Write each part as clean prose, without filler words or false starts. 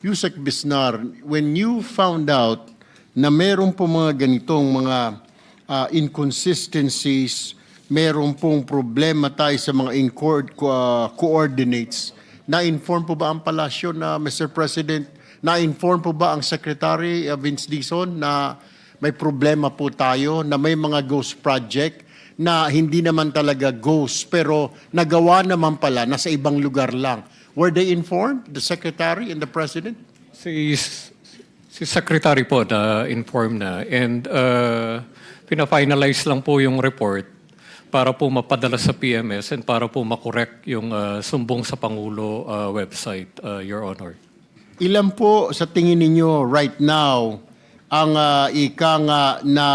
Yusek Bisnar, when you found out na meron po mga ganitong mga inconsistencies, meron pong problema tayo sa mga coordinates, na-inform po ba ang palasyo na Mr. President, na-inform po ba ang Secretary Vince Dizon na may problema po tayo, na may mga ghost project na hindi naman talaga ghost pero nagawa naman pala, nasa ibang lugar lang? Were they informed, the Secretary and the President? Si Secretary po na inform na and pina-finalize lang po yung report para po mapadala sa PMS and para po makorek yung sumbong sa Pangulo website, Your Honor. Ilan po sa tingin ninyo right now ang ika nga na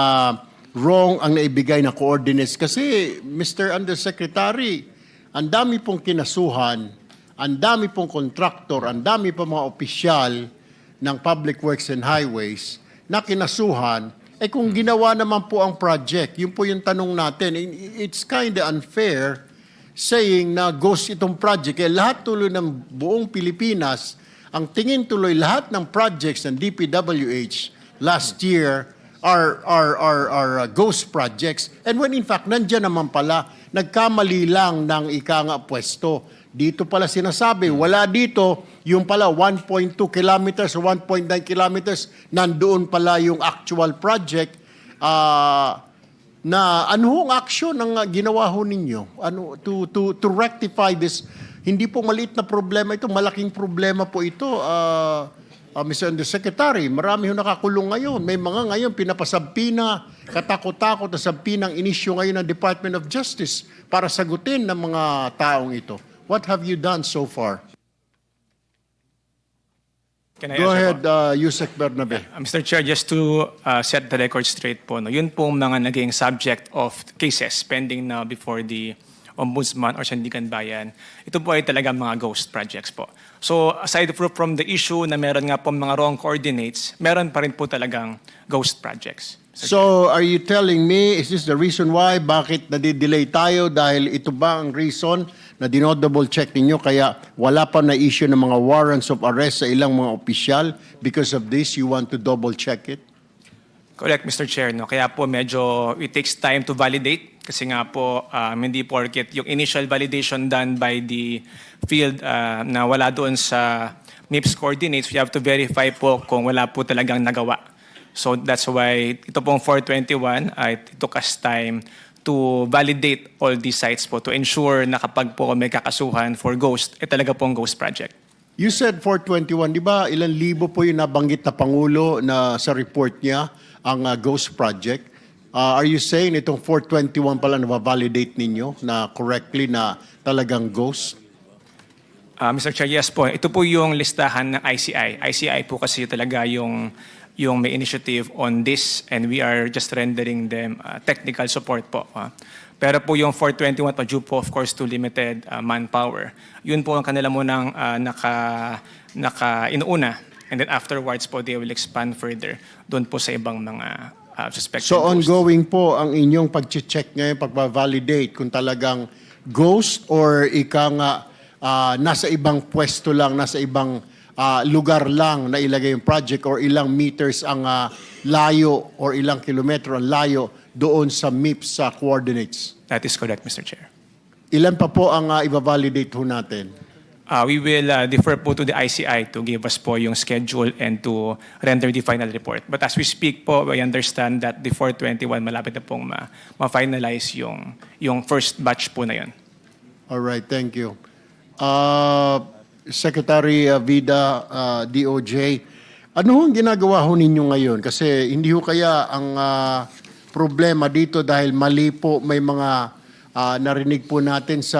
wrong ang naibigay na coordinates? Kasi Mr. Undersecretary, ang dami pong kinasuhan, ang dami pong contractor, ang dami pong mga opisyal ng Public Works and Highways na kinasuhan, kung ginawa naman po ang project, yun po yung tanong natin. It's kind of unfair saying na ghost itong project. Lahat tuloy ng buong Pilipinas, ang tingin tuloy lahat ng projects ng DPWH last year are ghost projects. And when in fact, nandiyan naman pala, nagkamali lang ng ika nga pwesto. Dito pala sinasabi, wala dito, yung pala 1.2 kilometers o 1.9 kilometers, nandoon pala yung actual project. Na ano hong action ang ginawa ho ninyo? Ano, to rectify this? Hindi po maliit na problema ito, malaking problema po ito. Mr. Undersecretary, marami ho nakakulong ngayon. May mga ngayon pinapasampina, katakot-takot na sampinang inisyo ngayon ng Department of Justice para sagutin ng mga taong ito. What have you done so far? Go ahead, Yusek Bernabe. Mr. Chair, just to set the record straight po, no, yun pong mga naging subject of cases pending now before the Ombudsman or Sandigan Bayan. Ito po ay talaga mga ghost projects po. So aside from the issue na meron nga po mga wrong coordinates, meron pa rin po talagang ghost projects. So are you telling me, is this the reason why, bakit nadidelay tayo? Dahil ito ba ang reason na dinodouble check ninyo kaya wala pa na-issue ng mga warrants of arrest sa ilang mga opisyal? Because of this, you want to double check it? Correct, Mr. Chair. No? Kaya po medyo it takes time to validate kasi nga po hindi porket yung initial validation done by the field na wala doon sa MIPS coordinates, we have to verify po kung wala po talagang nagawa. So that's why ito pong 421, it took us time to validate all these sites po to ensure na kapag po may kakasuhan for ghost, talaga pong ghost project. You said 421, di ba ilang libo po yung nabanggit na Pangulo na sa report niya ang ghost project? Are you saying itong 421 pala na validate ninyo na correctly na talagang ghost? Mr. Chair, yes po. Ito po yung listahan ng ICI. ICI po kasi talaga yung may initiative on this and we are just rendering them technical support po. Pero po yung 421 pa due po of course to limited manpower. Yun po ang kanila munang inuuna and then afterwards po they will expand further doon po sa ibang mga suspected. So ongoing po ang inyong pag-check ngayon, pag-validate kung talagang ghost or ika nga nasa ibang pwesto lang, nasa ibang lugar lang na ilagay yung project or ilang meters ang layo or ilang kilometro ang layo doon sa MIPS coordinates. That is correct, Mr. Chair. Ilan pa po ang i-validate ho natin? We will defer po to the ICI to give us po yung schedule and to render the final report. But as we speak po, we understand that the 421 malapit na pong ma-finalize yung first batch po na yun. All right, thank you. Secretary Vida, DOJ, ano ang ginagawa ho ninyo ngayon? Kasi hindi ho kaya ang problema dito dahil mali po may mga narinig po natin sa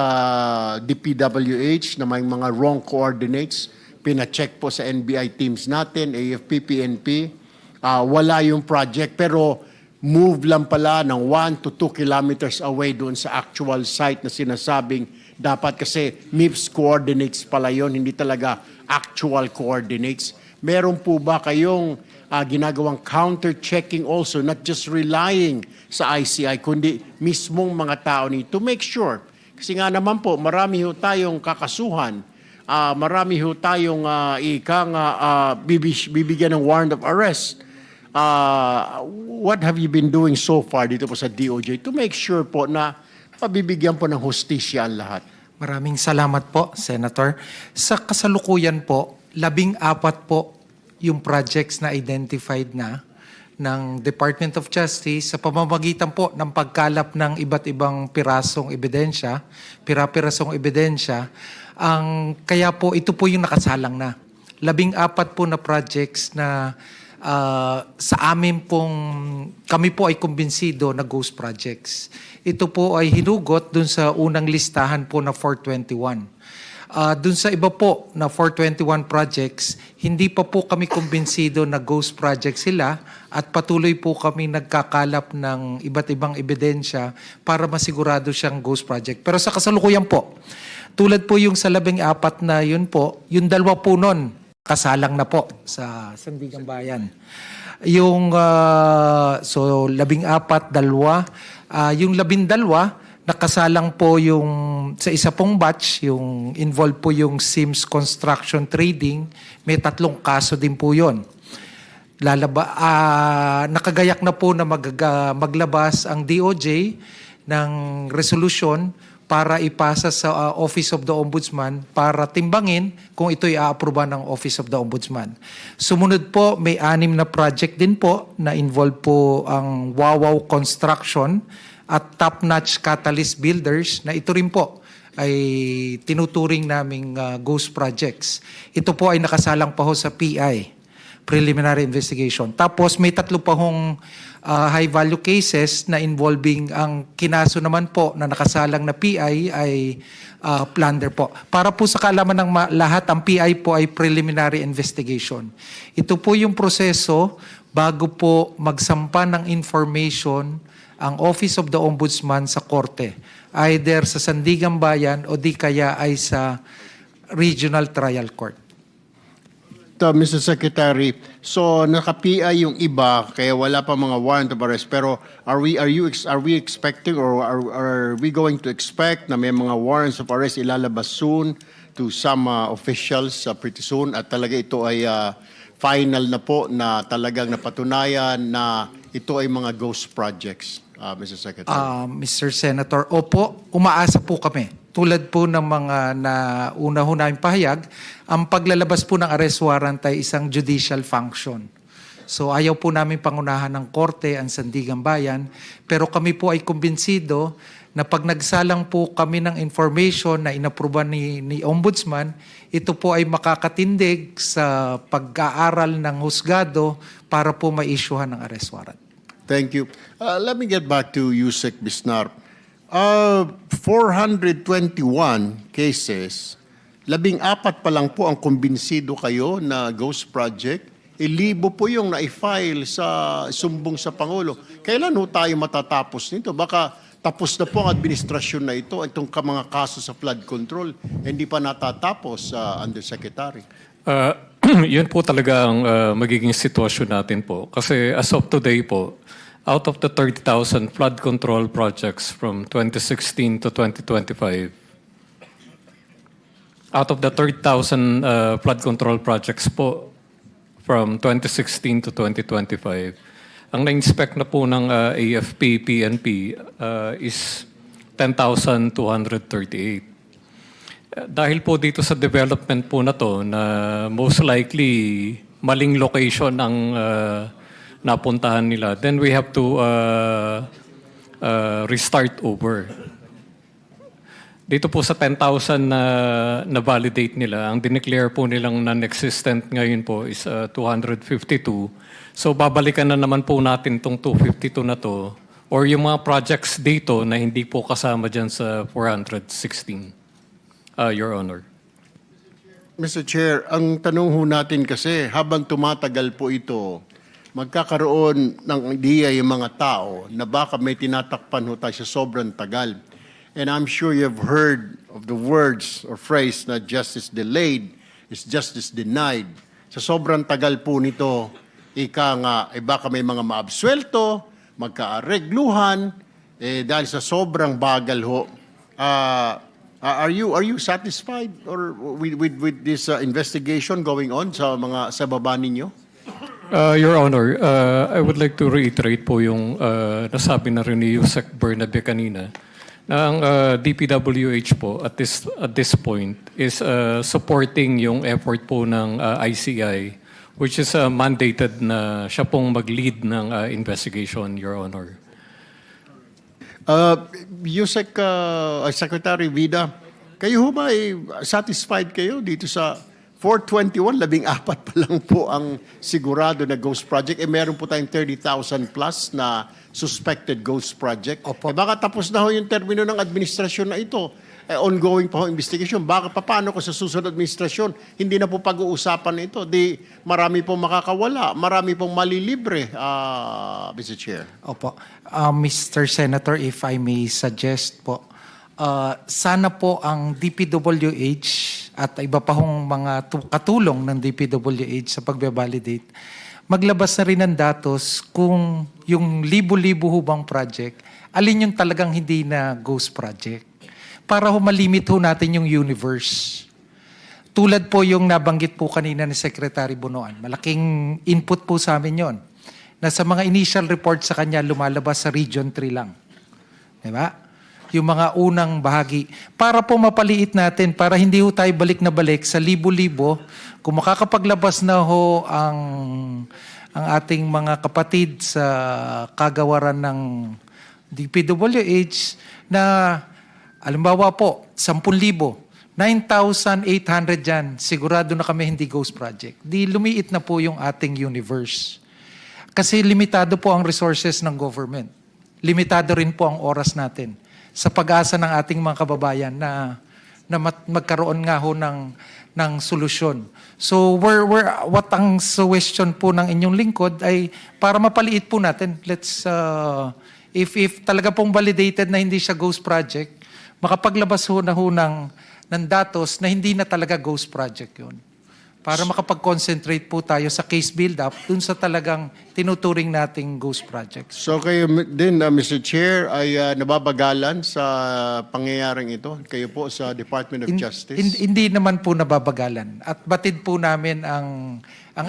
DPWH na may mga wrong coordinates. Pina-check po sa NBI teams natin, AFP, PNP. Wala yung project pero move lang pala ng 1 to 2 kilometers away doon sa actual site na sinasabing dapat kasi MIPS coordinates pala yon, hindi talaga actual coordinates. Meron po ba kayong ginagawang counter-checking also, not just relying sa ICI, kundi mismong mga tao to make sure. Kasi nga naman po, marami ho tayong kakasuhan marami ho tayong bibigyan ng warrant of arrest. What have you been doing so far dito po sa DOJ to make sure po na pabibigyan po ng hustisya ang lahat? Maraming salamat po, Senator. Sa kasalukuyan po, 14 po yung projects na identified na ng Department of Justice sa pamamagitan po ng pagkalap ng iba't ibang pirasong ebidensya, kaya po ito po yung nakasalang na. 14 po na projects na sa amin kami po ay kumbinsido na ghost projects. Ito po ay hinugot dun sa unang listahan po na 421. Dun sa iba po na 421 projects, hindi pa po kami kumbinsido na ghost projects sila at patuloy po kami nagkakalap ng iba't ibang ebidensya para masigurado siyang ghost project. Pero sa kasalukuyan po, tulad po yung sa 14 na yun po, yung 2 po nun, kasalang na po sa Sandigan Bayan. Yung, so 14, 2, yung 12, nakasalang po yung sa isa pong batch, yung involved po yung Sims Construction Trading, may 3 kaso din po yun. Nakagayak na po na maglabas ang DOJ ng resolution para ipasa sa Office of the Ombudsman para timbangin kung ito'y aaproba ng Office of the Ombudsman. Sumunod po, may 6 na project din po na involved po ang Wawaw Construction at Top Notch Catalyst Builders na ito rin po ay tinuturing naming ghost projects. Ito po ay nakasalang pa ho sa PI, Preliminary Investigation. Tapos may 3 pa hong high-value cases na involving ang kinaso naman po na nakasalang na PI ay plunder po. Para po sa kaalaman ng lahat, ang PI po ay Preliminary Investigation. Ito po yung proseso bago po magsampa ng information ang Office of the Ombudsman sa korte, either sa Sandigan Bayan o di kaya ay sa Regional Trial Court. Mr. Secretary, so naka-PI yung iba kaya wala pa mga warrant of arrest, pero are we expecting or are we going to expect na may mga warrants of arrest ilalabas soon to some officials pretty soon at talaga ito ay final na po na talagang napatunayan na ito ay mga ghost projects, Mr. Secretary? Mr. Senator, opo, umaasa po kami. Tulad po ng mga una ho namin pahayag, ang paglalabas po ng arrest warrant ay isang judicial function. So ayaw po namin pangunahan ng korte ang Sandigan Bayan, pero kami po ay kumbinsido na pag nagsalang po kami ng information na inapruban ni Ombudsman, ito po ay makakatindig sa pag-aaral ng husgado para po ma-issuehan ng arrest warrant. Thank you. Let me get back to Yusek Bisnar. 421 cases, 14 pa lang po ang kumbinsido kayo na ghost project. 1,000 po yung na-file sa sumbong sa Pangulo. Kailan ho tayo matatapos nito? Baka tapos na po ang administrasyon na ito, itong mga kaso sa flood control, hindi pa natatapos, Undersecretary. Yun po talaga ang magiging sitwasyon natin po. Kasi as of today po, out of the 30,000 flood control projects from 2016 to 2025, out of the 30,000 flood control projects po from 2016 to 2025, ang na-inspect na po ng AFP, PNP is 10,238. Dahil po dito sa development po na to na most likely maling location ang napuntahan nila, then we have to restart over. Dito po sa 10,000 na validate nila, ang dineclare po nilang non-existent ngayon po is 252. So babalikan na naman po natin tong 252 na to or yung mga projects dito na hindi po kasama dyan sa 416, Your Honor. Mr. Chair, ang tanong ho natin kasi habang tumatagal po ito, magkakaroon ng idea yung mga tao na baka may tinatakpan ho tayo sa sobrang tagal. And I'm sure you've heard of the words or phrase na justice delayed is justice denied. Sa sobrang tagal po nito, ika nga, baka may mga maabswelto, magkaaregluhan, dahil sa sobrang bagal ho. Are you satisfied or with this investigation going on sa baba ninyo? Your Honor, I would like to reiterate po yung nasabi na rin ni Yusek Bernabe kanina na ang DPWH po at this point is supporting yung effort po ng ICI, which is mandated na siya pong mag-lead ng investigation, Your Honor. Yusek, Secretary Vida, kayo ho ba satisfied kayo dito sa 421, 14 pa lang po ang sigurado na ghost project. Meron po tayong 30,000 plus na suspected ghost project. Opo. Baka tapos na ho yung termino ng administrasyon na ito. Ongoing pa ho investigation. Baka paano ko sa susunod administrasyon, hindi na po pag-uusapan ito. Di marami pong makakawala, marami pong malilibre, Mr. Chair. Opo. Mr. Senator, if I may suggest po, sana po ang DPWH at iba pa hong mga katulong ng DPWH sa pagbe-validate, maglabas na rin ng datos kung yung libo-libo hubang project, alin yung talagang hindi na ghost project. Para malimit ho natin yung universe. Tulad po yung nabanggit po kanina ni Secretary Bunoan, malaking input po sa amin yon. Na sa mga initial report sa kanya, lumalabas sa Region 3 lang. Diba? Yung mga unang bahagi. Para po mapaliit natin, para hindi ho tayo balik na balik sa libo-libo, kung makakapaglabas na ho ang ating mga kapatid sa kagawaran ng DPWH na, alimbawa po, 10,000, 9,800 dyan, sigurado na kami hindi ghost project. Di lumiit na po yung ating universe. Kasi limitado po ang resources ng government. Limitado rin po ang oras natin sa pag-asa ng ating mga kababayan na magkaroon nga ho ng solusyon. So what ang suggestion po ng inyong lingkod ay para mapaliit po natin. Let's if talaga pong validated na hindi siya ghost project, makapaglabas ho ng datos na hindi na talaga ghost project 'yun. Para makapag-concentrate po tayo sa case build-up dun sa talagang tinuturing nating ghost projects. So kayo din, Mr. Chair, ay nababagalan sa pangyayaring ito? Kayo po sa Department of Justice? Hindi naman po nababagalan. At batid po namin ang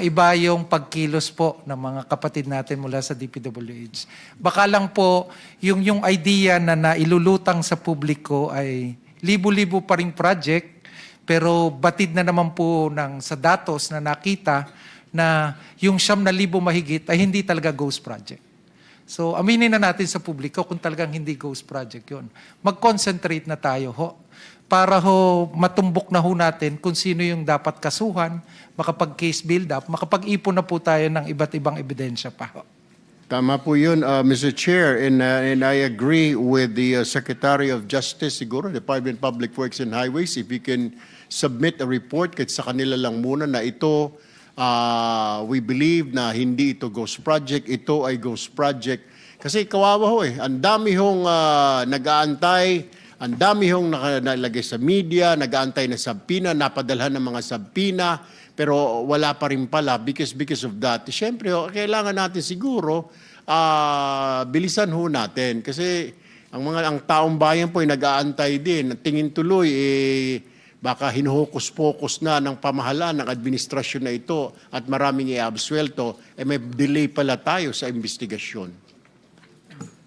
iba yung pagkilos po ng mga kapatid natin mula sa DPWH. Baka lang po yung idea na nailulutang sa publiko ay libo-libo pa ring project, pero batid na naman po sa datos na nakita na yung 9,000 mahigit ay hindi talaga ghost project. So aminin na natin sa publiko kung talagang hindi ghost project yun. Mag-concentrate na tayo ho para matumbok na ho natin kung sino yung dapat kasuhan, makapag-case build up, makapag-ipon na po tayo ng iba't ibang ebidensya pa ho. Tama po yun, Mr. Chair, and I agree with the Secretary of Justice, siguro, Department of Public Works and Highways, if we can submit a report kahit sa kanila lang muna na ito, we believe na hindi ito ghost project, ito ay ghost project. Kasi kawawa ho ang dami hong nag-aantay, ang dami hong nalagay sa media, nag-aantay na sabpina, napadalhan ng mga sabpina, pero wala pa rin pala because of that. Siyempre, kailangan natin siguro bilisan ho natin kasi ang taong bayan po ay nag-aantay din. Tingin tuloy baka hinuhokus-pokus na ng pamahalaan ng administrasyon na ito at maraming i-absuelto, may delay pala tayo sa investigasyon.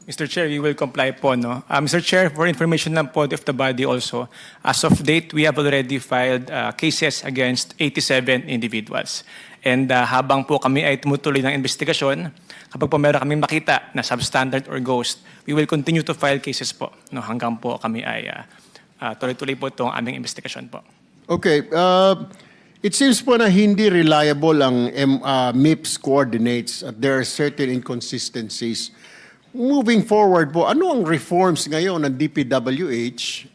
Mr. Chair, we will comply po, no? Mr. Chair, for information lang po of the body also, as of date, we have already filed cases against 87 individuals. And habang po kami ay tumutuloy ng investigasyon, kapag po meron kami makita na substandard or ghost, we will continue to file cases po, no? Hanggang po kami ay tuloy-tuloy po itong aming investigasyon po. Okay. It seems po na hindi reliable ang MIPS coordinates at there are certain inconsistencies. Moving forward po, ano ang reforms ngayon ng DPWH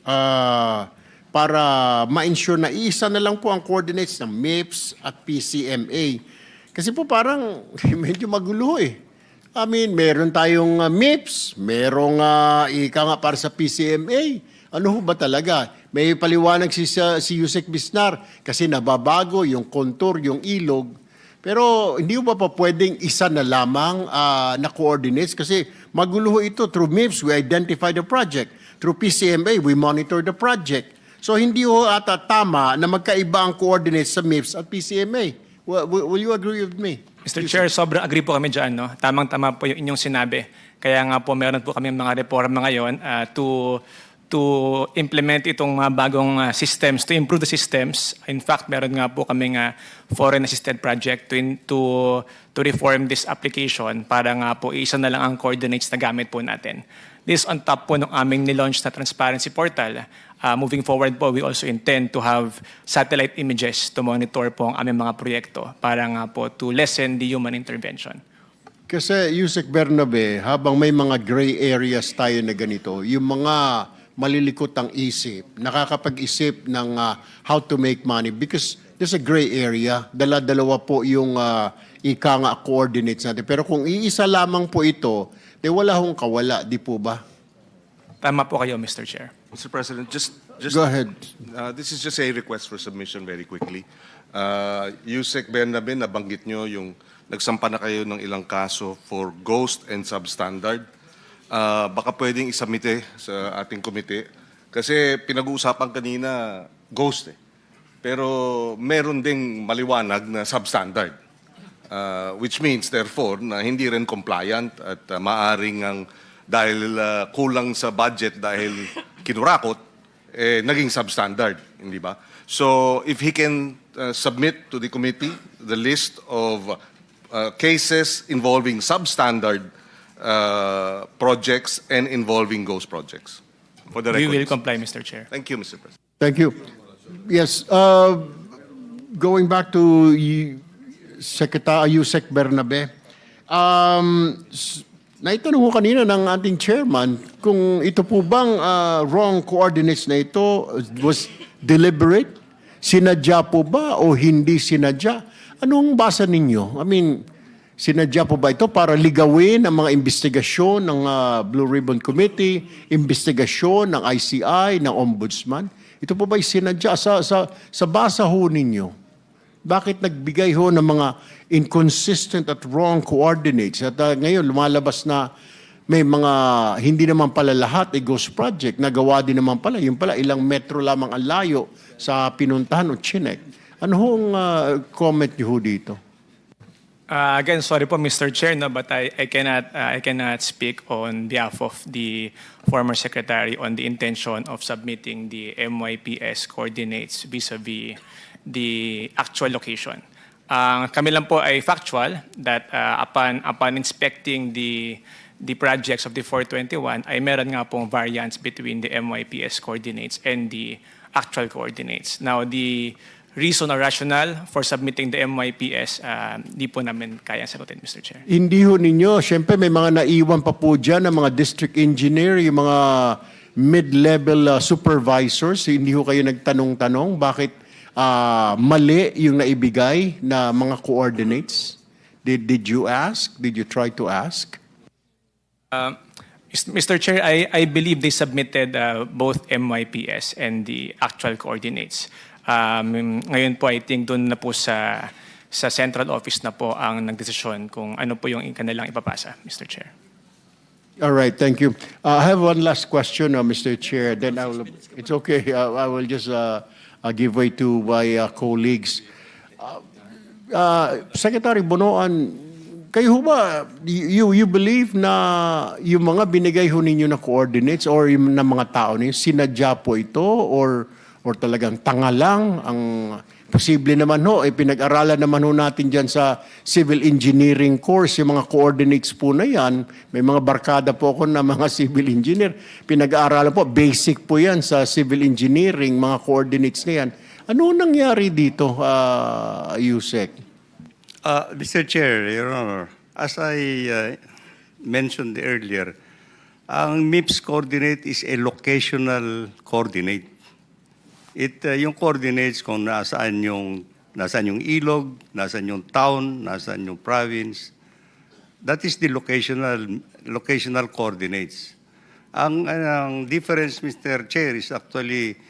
para ma-ensure na isa na lang po ang coordinates ng MIPS at PCMA? Kasi po parang medyo magulo I mean, meron tayong MIPS, merong ika nga para sa PCMA. Ano ba talaga? May paliwanag si Yusek Bisnar kasi nababago yung contour, yung ilog. Pero hindi ba pwedeng isa na lamang na coordinates? Kasi magulo ito. Through MIPS, we identify the project. Through PCMA, we monitor the project. So hindi ho ata tama na magkaiba ang coordinates sa MIPS at PCMA. Will you agree with me? Mr. Chair, sobrang agree po kami dyan. No? Tamang-tama po yung inyong sinabi. Kaya nga po meron po kami mga reforma ngayon to implement itong mga bagong systems, to improve the systems. In fact, meron nga po kami foreign assisted project to reform this application para nga po isa na lang ang coordinates na gamit po natin. This on top po ng aming nilaunch na transparency portal. Moving forward po, we also intend to have satellite images to monitor po ang aming mga proyekto para nga po to lessen the human intervention. Kasi Yusek Bernabe, habang may mga gray areas tayo na ganito, yung mga malilikot ang isip, nakakapag-isip ng how to make money because there's a gray area. Dala-dalawa po yung ika nga coordinates natin. Pero kung iisa lamang po ito, wala hong kawala, di po ba? Tama po kayo, Mr. Chair. Mr. President, just Go ahead. this is just a request for submission very quickly. Yusek Bernabe, nabanggit nyo yung nagsampa na kayo ng ilang kaso for ghost and substandard. Baka pwedeng isubmite sa ating komite kasi pinag-uusapan kanina ghost eh. Pero meron ding maliwanag na substandard. Which means therefore na hindi rin compliant at maaring ang dahil kulang sa budget dahil kinurakot, naging substandard, hindi ba? So if he can submit to the committee the list of cases involving substandard projects and involving ghost projects. For the We will record. comply, Mr. Chair. Thank you, Mr. President. Thank you. Yes, going back to Secretary Yusek Bernabe, naitanong ko kanina ng ating chairman kung ito po bang wrong coordinates na ito was deliberate, sinadya po ba o hindi sinadya? Anong basa ninyo? I mean, sinadya po ba ito para ligawin ang mga investigasyon ng Blue Ribbon Committee, investigasyon ng ICI, ng Ombudsman? Ito po ba'y sinadya sa basa ho ninyo? Bakit nagbigay ho ng mga inconsistent at wrong coordinates? At ngayon lumalabas na may mga hindi naman pala lahat ay ghost project. Nagawa din naman pala. Yung pala ilang metro lamang ang layo sa pinuntahan o chinek. Ano hong comment niyo ho dito? Again, sorry po, Mr. Chair, no, but I cannot speak on behalf of the former secretary on the intention of submitting the MYPS coordinates vis-a-vis the actual location. Kami lang po ay factual that upon inspecting the projects of the 421 ay meron nga pong variance between the MYPS coordinates and the actual coordinates. Now, the reason or rationale for submitting the MYPS, di po namin kaya sagutin, Mr. Chair. Hindi ho ninyo. Siyempre may mga naiwan pa po dyan ng mga district engineer, yung mga mid-level supervisors. Hindi ho kayo nagtanong-tanong bakit mali yung naibigay na mga coordinates? Did you ask? Did you try to ask? Mr. Chair, I believe they submitted both MYPS and the actual coordinates. Ngayon po, I think doon na po sa central office na po ang nagdesisyon kung ano po yung kanilang ipapasa, Mr. Chair. All right, thank you. I have one last question, Mr. Chair. Then it's okay. I will just give way to my colleagues. Secretary Bonoan, kayo ho ba, you believe na yung mga binigay ho ninyo na coordinates or yung na mga tao ninyo, sinadya po ito or talagang tanga lang? Ang posible naman ho, pinag-aralan naman ho natin dyan sa civil engineering course, yung mga coordinates po na yan. May mga barkada po ako na mga civil engineer. Pinag-aaralan po, basic po yan sa civil engineering, mga coordinates na yan. Ano nangyari dito, Yusek? Mr. Chair, Your Honor, as I mentioned earlier, ang MIPS coordinate is a locational coordinate. Yung coordinates kung nasaan yung ilog, nasaan yung town, nasaan yung province, that is the locational coordinates. Ang difference, Mr. Chair, is actually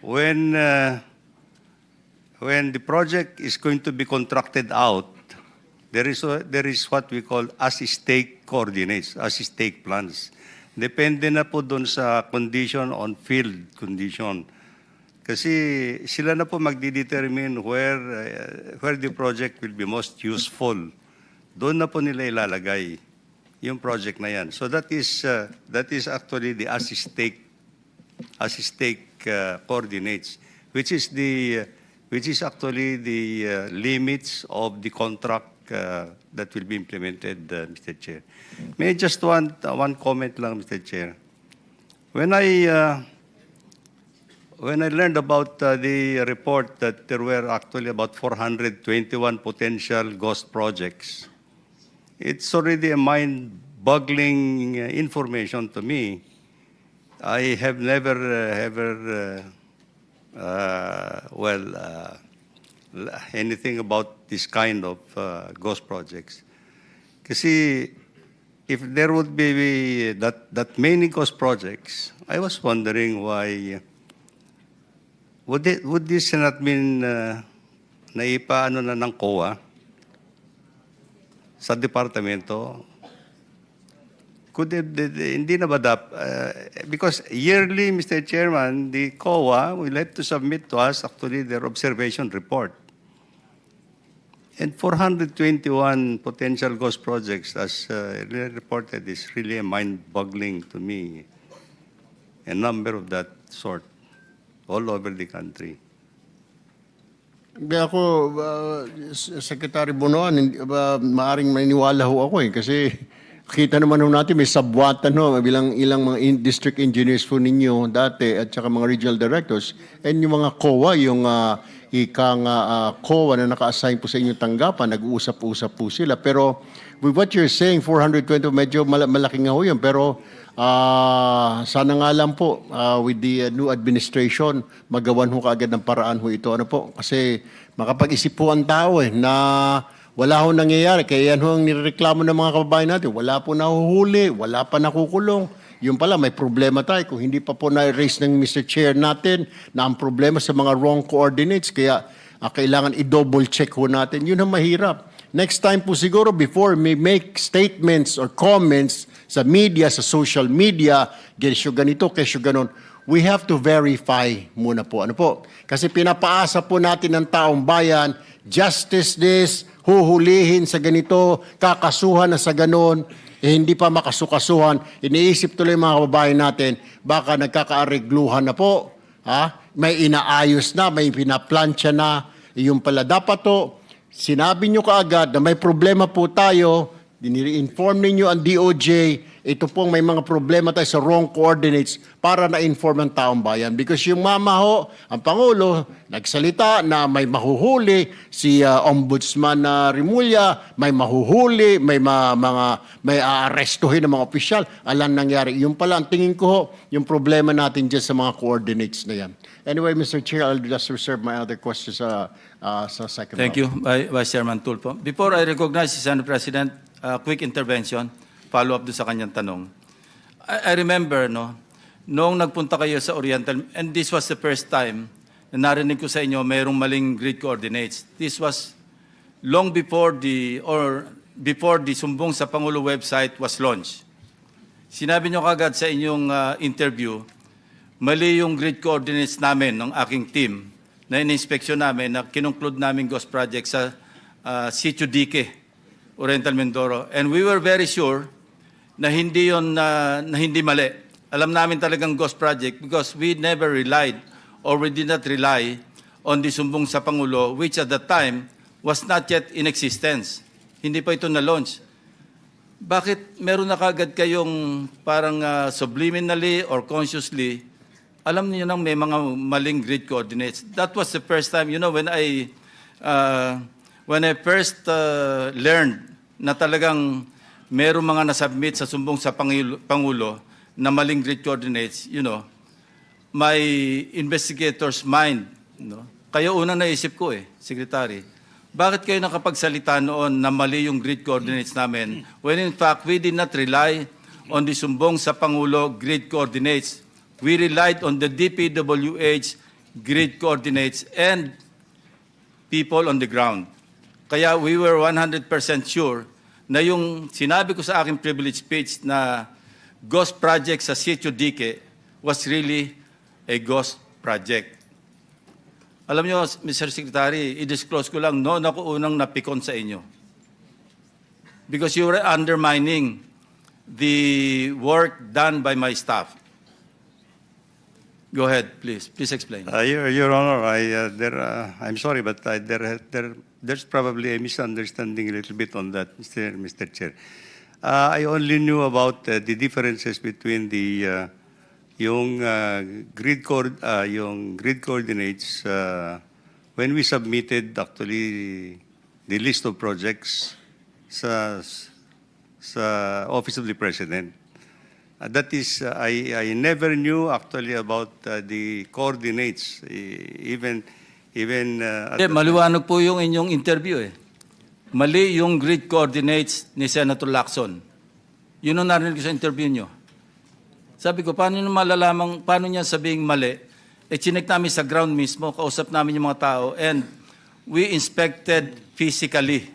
when the project is going to be contracted out, there is what we call as-stake coordinates, as-stake plans. Depende na po doon sa condition on field condition. Kasi sila na po magdidetermine where the project will be most useful. Doon na po nila ilalagay yung project na yan. So that is actually the as-stake coordinates, which is actually the limits of the contract that will be implemented, Mr. Chair. May I just want one comment lang, Mr. Chair. When I learned about the report that there were actually about 421 potential ghost projects, it's already a mind-boggling information to me. I have never anything about this kind of ghost projects. Kasi if there would be that many ghost projects, I was wondering why would this not been naipaano na ng COA sa departamento? Hindi na ba because yearly, Mr. Chairman, the COA will have to submit to us actually their observation report. And 421 potential ghost projects, as reported, is really a mind-boggling to me. A number of that sort all over the country. Hindi ako, Secretary Bonoan, maaring maniniwala ho ako kasi kita naman ho natin may sabwatan ho, bilang ilang mga district engineers po ninyo dati at saka mga regional directors and yung mga COA, yung COA na naka-assign po sa inyong tanggapan, nag-uusap-usap po sila. Pero with what you're saying, 420, medyo malaki nga ho yun. Pero sana nga lang po, with the new administration, magawan ho kaagad ng paraan ho ito. Ano po? Kasi makapag-isip po ang tao na wala ho nangyayari. Kaya yan ho ang nireklamo ng mga kababayan natin. Wala po nahuhuli, wala pa nakukulong. Yung pala, may problema tayo. Kung hindi pa po na-raise ng Mr. Chair natin na ang problema sa mga wrong coordinates, kaya kailangan i-double check ho natin. Yun ang mahirap. Next time po siguro, before we make statements or comments sa media, sa social media, kesyo ganito, kesyo ganon, we have to verify muna po. Ano po? Kasi pinapaasa po natin ng taong bayan, justice this, huhulihin sa ganito, kakasuhan na sa ganon, hindi pa makasukasuhan, iniisip tuloy mga kababayan natin, baka nagkakaaregluhan na po, may inaayos na, may pinaplansya na, yung pala dapat to, sinabi nyo kaagad na may problema po tayo, inform ninyo ang DOJ, ito pong may mga problema tayo sa wrong coordinates para na-inform ang taong bayan. Because yung mama ho, ang Pangulo, nagsalita na may mahuhuli, si Ombudsman Rimulya, may mahuhuli, may aarestuhin ng mga opisyal. Alam nangyari. Yung pala, ang tingin ko ho, yung problema natin dyan sa mga coordinates na yan. Anyway, Mr. Chair, I'll just reserve my other questions sa second Thank you, Vice Chairman Tulfo. Before I recognize the Senate President, quick intervention, follow-up doon sa kanyang tanong. I remember, noong nagpunta kayo sa Oriental, and this was the first time na narinig ko sa inyo mayroong maling grid coordinates. This was long before the Sumbong sa Pangulo website was launched. Sinabi nyo kagad sa inyong interview, mali yung grid coordinates namin ng aking team na in-inspection namin, na kinongclude namin ghost project sa Sitio Dique, Oriental Mindoro. And we were very sure na hindi yon na hindi mali. Alam namin talagang ghost project because we never relied or we did not rely on the Sumbong sa Pangulo, which at that time was not yet in existence. Hindi pa ito na-launch. Bakit meron na kagad kayong parang subliminally or consciously, alam niyo nang may mga maling grid coordinates? That was the first time, when I first learned na talagang merong mga nasubmit sa Sumbong sa Pangulo na maling grid coordinates, my investigator's mind, kaya unang naisip ko Secretary, bakit kayo nakapagsalita noon na mali yung grid coordinates namin when in fact we did not rely on the Sumbong sa Pangulo grid coordinates. We relied on the DPWH grid coordinates and people on the ground. Kaya we were 100% sure na yung sinabi ko sa aking privilege speech na ghost project sa Sitio Dique was really a ghost project. Alam nyo, Mr. Secretary, i-disclose ko lang, noon ako unang napikon sa inyo. Because you were undermining the work done by my staff. Go ahead, please. Please explain. Your Honor, I'm sorry, but there's probably a misunderstanding a little bit on that, Mr. Chair. I only knew about the differences between the yung grid coordinates when we submitted actually the list of projects sa Office of the President. That is, I never knew actually about the coordinates, even at Hindi, maliwanag po yung inyong interview eh. Mali yung grid coordinates ni Senator Lacson. Yun ang narinig ko sa interview nyo. Sabi ko, paano niya sabing mali? Chinek namin sa ground mismo, kausap namin yung mga tao, and we inspected physically.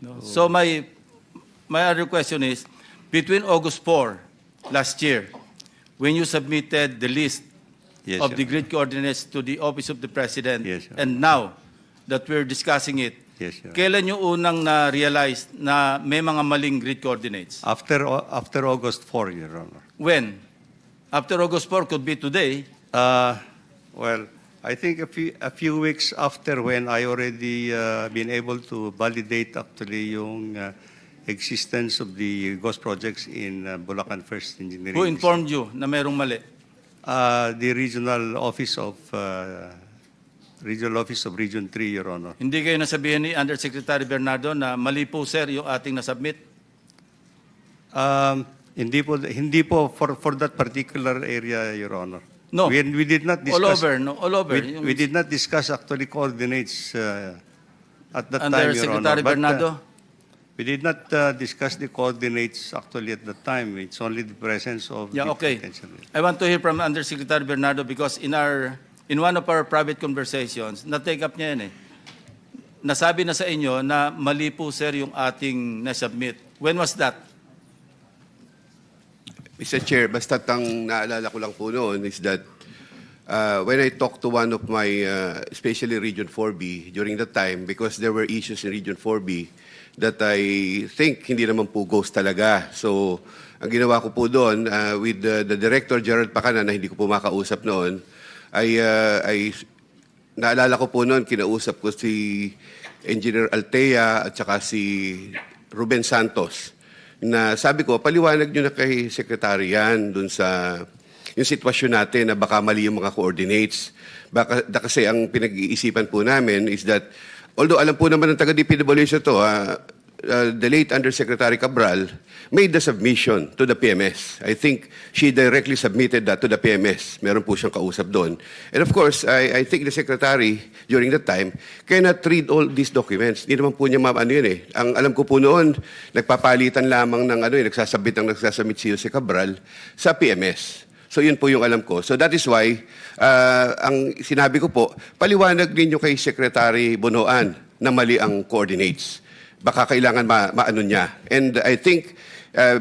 No? So my other question is, between August 4 last year, when you submitted the list Yes, of Your the grid coordinates to the Office of the President, Yes, Your and now that we're discussing it, Yes, Your Honor. kailan nyo unang na-realize na may mga maling grid coordinates? After August 4, Your Honor. When? After August 4 could be today. Well, I think a few weeks after when I already been able to validate actually yung existence of the ghost projects in Bulacan First Engineering. Who informed you na mayroong mali? The Regional Office of Region 3, Your Honor. Hindi kayo nasabihin ni Undersecretary Bernardo na mali po sir yung ating nasubmit? Hindi po for that particular area, Your Honor. No. We did not discuss. All over, no? All over. We did not discuss actually coordinates at that time, Your Undersecretary Honor. Bernardo? We did not discuss the coordinates actually at that time. It's only the presence of Yeah, the okay. potential. I want to hear from Undersecretary Bernardo because in one of our private conversations, na-take up niya yan eh. Nasabi na sa inyo na mali po sir yung ating na-submit. When was that? Mr. Chair, basta ang naalala ko lang po noon is that when I talked to one of my, especially Region 4B, during that time, because there were issues in Region 4B that I think hindi naman po ghost talaga. So, ang ginawa ko po doon, with the Director, Gerald Pacana, na hindi ko po makausap noon, ay naalala ko po noon, kinausap ko si Engineer Altea at saka si Ruben Santos, na sabi ko, paliwanag nyo na kay Secretary yan dun sa yung sitwasyon natin na baka mali yung mga coordinates. Kasi ang pinag-iisipan po namin is that, although alam po naman ng taga-DPWH to, the late Undersecretary Cabral made the submission to the PMS. I think she directly submitted that to the PMS. Meron po siyang kausap doon. And of course, I think the Secretary, during that time, cannot read all these documents. Hindi naman po niya ano yun eh. Ang alam ko po noon, nagpapalitan lamang ng nagsasabit si Jose Cabral sa PMS. So yun po yung alam ko. So that is why, ang sinabi ko po, paliwanag ninyo kay Secretary Bonoan na mali ang coordinates. Baka kailangan maano niya. And I think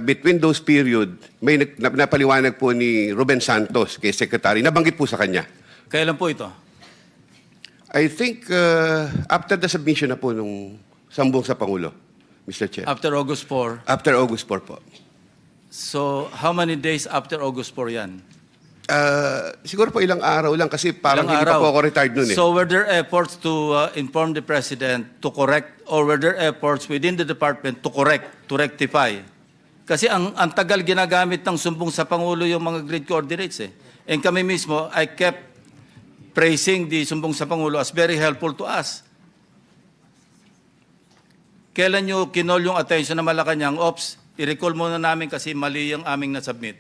between those period, may napaliwanag po ni Ruben Santos kay Secretary, nabanggit po sa kanya. Kailan po ito? I think after the submission na po nung sambong sa Pangulo, Mr. Chair. After August 4. After August 4 po. So, how many days after August 4 yan? Siguro po ilang araw lang kasi parang Ilang hindi pa araw? po ako retired noon eh. So were there efforts to inform the President to correct or were there efforts within the department to correct, to rectify? Kasi ang tagal ginagamit ng sumbong sa Pangulo yung mga grid coordinates eh. And kami mismo, I kept praising the sumbong sa Pangulo as very helpful to us. Kailan nyo kinol yung attention na Malacanang, ops, i-recall muna namin kasi mali yung aming nasubmit.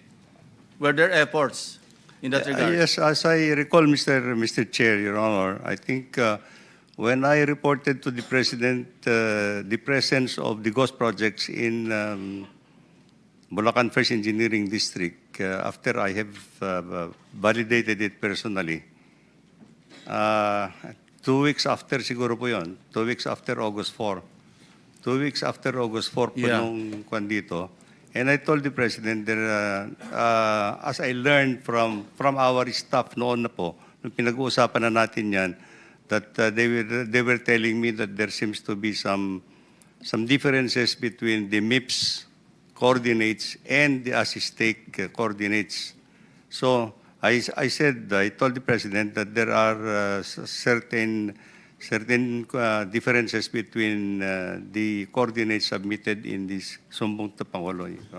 Were there efforts in that regard? Yes, as I recall, Mr. Chair, Your Honor, I think when I reported to the President the presence of the ghost projects in Bulacan First Engineering District, after I have validated it personally, 2 weeks after siguro po yun, 2 weeks after August 4. 2 weeks after August 4 po Yeah. nung kwan dito. And I told the President that as I learned from our staff noon na po, nung pinag-uusapan na natin yan, that they were telling me that there seems to be some differences between the MIPS coordinates and the ASISTEC coordinates. So I told the President that there are certain differences between the coordinates submitted in this Sumbong Tapangulo.